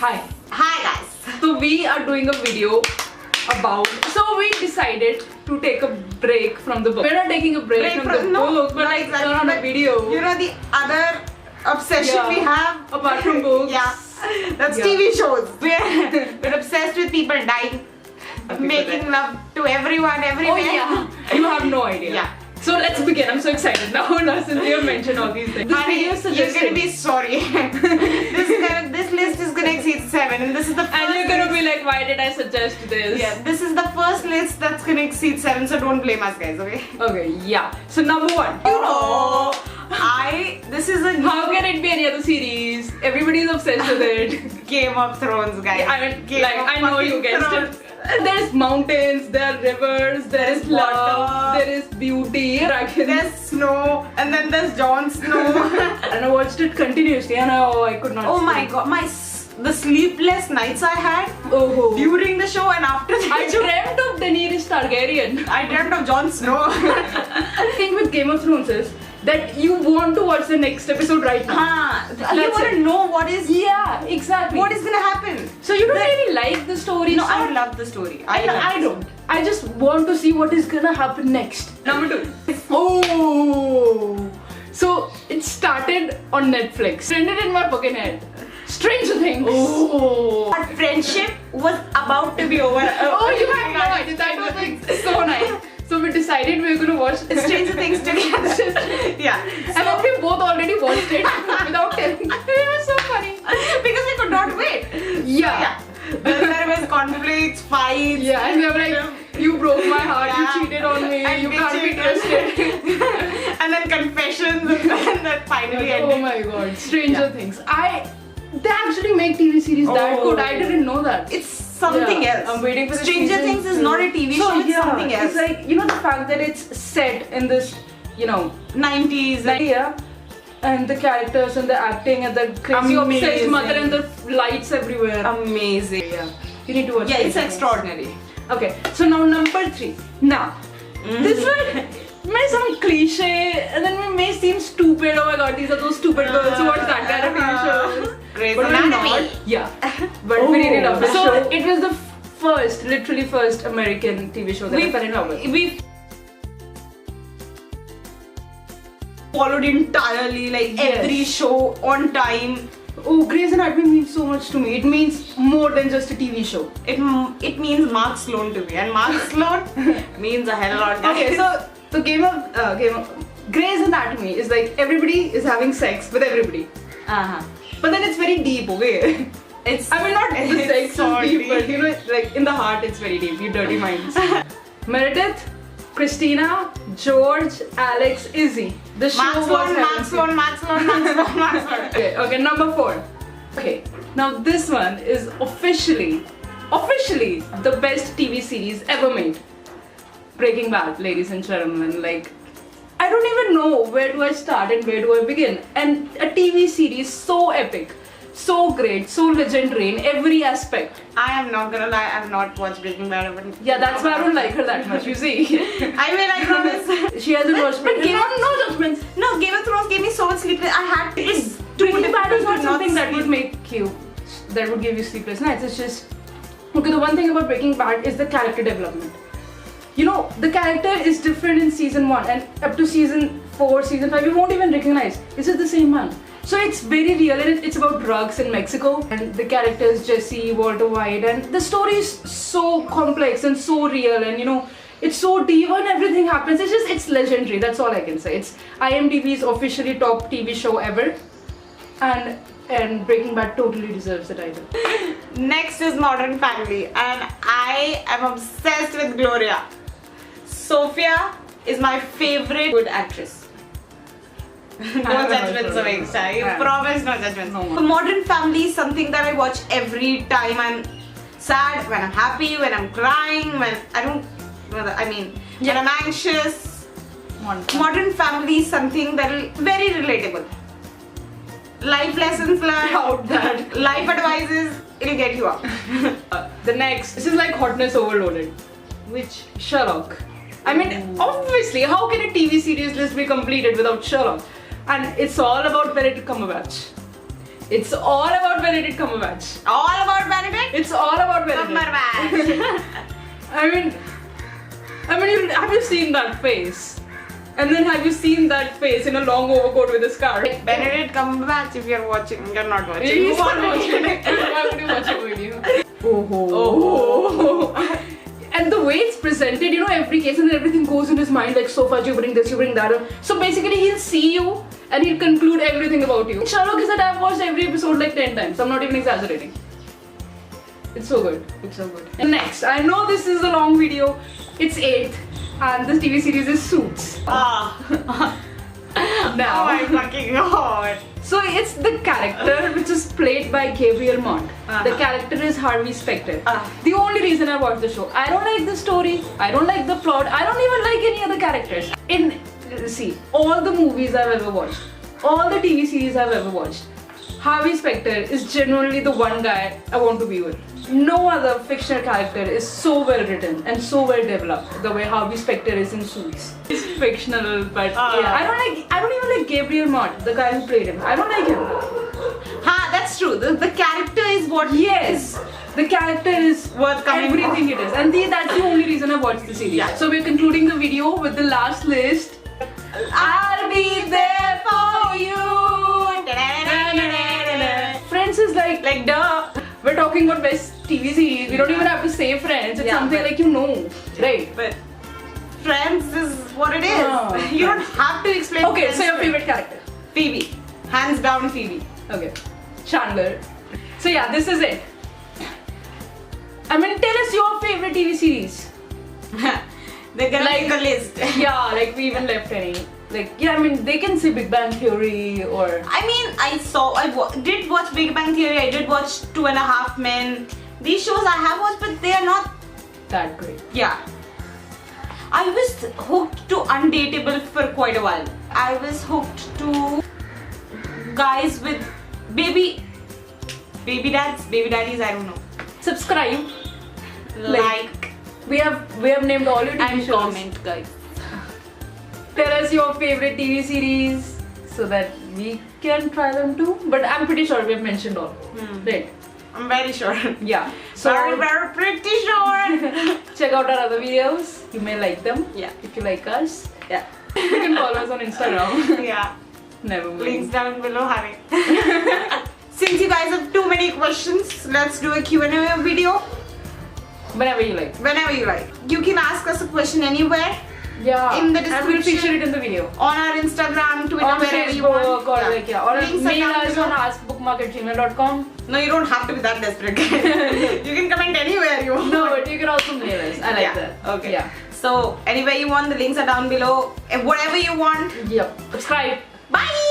Hi. Hi guys. So we are doing a video about. So we decided to take a break from the book. We're not taking a break from the book, but like exactly, on a video. You know the other obsession we have apart from books. Yeah, that's TV shows. We're obsessed with people dying, making love to everyone, everywhere. Oh yeah. You have no idea. Yeah. So let's begin. I'm so excited now since you have mentioned all these things. This video is You're suggested. gonna be sorry. this list is gonna exceed 7, and this is the first. And you're gonna be like, why did I suggest this? Yeah, this is the first list that's gonna exceed 7, so don't blame us, guys. Okay. Okay. Yeah. So number 1. This is a How can it be any other series? Everybody's obsessed with it. Game of Thrones, guys. I know you guessed it. There's mountains, there are rivers, there is love, there is beauty, dragons. There's snow, and then there's Jon Snow. And I watched it continuously, and I could not. Oh sleep. my god, the sleepless nights I had during the show and after the I show. dreamt of Daenerys Targaryen. I dreamt of Jon Snow. The thing with Game of Thrones is that you want to watch the next episode right now. You want to know what is exactly what is gonna happen. So you don't really like the story. No, so I love the story. I don't. I just want to see what is gonna happen next. Number 2. Oh, so it started on Netflix. Trended in my fucking head. Stranger Things. Oh. Our friendship was about to be over. You have no idea. That was like so nice. So we decided we were gonna watch Stranger Things together. Yeah. And then we both already watched it without telling. It was so funny. Because we could not wait. Yeah. There was conflicts, fights. Yeah, and we were like, you broke my heart, Yeah. you cheated on me, And you we can't be cheated. trusted. And then confessions, and that finally ended. Oh my god, Stranger Things. They actually make TV series that good. I didn't know that. It's something else. I'm waiting for the Stranger season Things is 2. not a TV show, it's something else. It's like, you know, the fact that it's set in this, 90s. yeah. And the characters and the acting and the crazy obsessed Amazing. mother and the lights everywhere. Amazing. Yeah. You need to watch Yeah, it's Stranger Things. extraordinary. Okay, so now number 3. Now, this one may sound cliche and then it may seem stupid. Oh my god, these are those stupid girls who watch that kind of TV shows. Grey's But we're Anatomy. not. Yeah. But we really love it. So it was the literally first American TV show that I fell in love with. We followed entirely, like every show on time. Oh, Grey's Anatomy means so much to me. It means more than just a TV show. It means Mark Sloan to me, and Mark Sloan means a hell of a lot. Okay, so Game of Grey's Anatomy is like everybody is having sex with everybody. But then it's very deep, okay? I mean, not the sex so is deep, deep. but like in the heart it's very deep, you dirty minds. Meredith, Christina, George, Alex, Izzy. The show Mark Sloan. Okay, number 4. Okay, now this one is officially the best TV series ever made. Breaking Bad, ladies and gentlemen. Like, I don't even know where do I start and where do I begin. And a TV series so epic, so great, so legendary in every aspect. I am not gonna lie, I have not watched Breaking Bad. Yeah, that's why I don't like her that much, you see. I promise. She hasn't watched But Breaking Bad. No judgments. No, Game of Thrones gave me so much sleep. I had to. It's Breaking Bad is not to something that sleep. would make you, that would give you sleepless nights. It's just, okay, the one thing about Breaking Bad is the character development. The character is different in season 1 and up to season 4, season 5, you won't even recognize. This is the same man. So it's very real and it's about drugs in Mexico. And the characters, Jesse, Walter White, and the story is so complex and so real and it's so deep and everything happens. It's legendary, that's all I can say. It's IMDb's officially top TV show ever. And Breaking Bad totally deserves the title. Next is Modern Family, and I am obsessed with Gloria. Sophia is my favorite good actress. No judgments, Ameksha. You promise no judgments. No. Modern Family is something that I watch every time I'm sad, when I'm happy, when I'm crying, when I'm anxious. Modern Family is something that is very relatable. Life lessons learned, Doubt that. life advices, it'll get you up. The next, this is like hotness overloaded. Which? Sherlock. I mean, obviously, how can a TV series list be completed without Sherlock? And it's all about Benedict Cumberbatch. It's all about Benedict Cumberbatch. All about Benedict? It's all about Benedict. Cumberbatch. I mean, have you seen that face? And then have you seen that face in a long overcoat with a scarf? Benedict Cumberbatch, if you're watching, you're not watching. He's Who not are watching. Why would you watch a video? Oh. And the way it's presented, you know, every case and everything goes in his mind like, so far you bring this, you bring that. So basically he'll see you and he'll conclude everything about you. Sherlock is that I've watched every episode like 10 times. I'm not even exaggerating. It's so good. It's so good. And next, I know this is a long video. It's 8th and this TV series is Suits. Ah. Now. Oh my fucking god. So it's the character which is played by Gabriel Mont. The Uh-huh. character is Harvey Specter. Uh. The only reason I watched the show, I don't like the story, I don't like the plot, I don't even like any other characters. See, all the movies I've ever watched, all the TV series I've ever watched, Harvey Specter is genuinely the one guy I want to be with. No other fictional character is so well written and so well developed the way Harvey Specter is in Suits. He's fictional, but yeah, I don't even like Gabriel Mont, the guy who played him. I don't like him. Ha, that's true. The character is what Yes, the character is Worth coming everything it is, and that's the only reason I watched the series. Yeah. So we're concluding the video with the last list. I'll be there for you. Friends is like duh. We're talking about best TV series. We don't even have to say Friends. It's Yeah, something but- like you know, right? But Friends is what it is. Oh, You don't have to explain. Okay, Friends so your to me. favorite character? Phoebe. Hands down Phoebe. Okay, Chandler. So yeah, this is it. I mean, tell us your favorite TV series. They're gonna Like- make a list. Yeah, like we even left any. Like, yeah, I mean, they can say Big Bang Theory or. I mean, did watch Big Bang Theory. I did watch 2.5 Men. These shows I have watched, but they are not. That great. Yeah. I was hooked to Undateable for quite a while. I was hooked to guys with baby daddies. I don't know. Subscribe. Like We have named all your TV and shows. comment, guys. Tell us your favorite TV series so that we can try them too. But I'm pretty sure we have mentioned all. Right? I'm very sure. Yeah. So Very pretty sure. check out our other videos. You may like them. Yeah. If you like us, Yeah. you can follow us on Instagram. Yeah. Never mind. Links down below, hurry. Since you guys have too many questions, let's do a Q&A video Whenever you like. whenever you like. You can ask us a question anywhere Yeah. In the And we'll feature description. it in the video. on our Instagram, Twitter, On wherever you Facebook want. or Yeah. like yeah. Or Links are mail down us below. on askbookmark@gmail.com. No, you don't have to be that desperate. You can comment anywhere you want. No, but you can also mail us. I like Yeah, that. okay. Yeah. So anywhere you want, the links are down below. Whatever you want. Yep. Subscribe. Bye.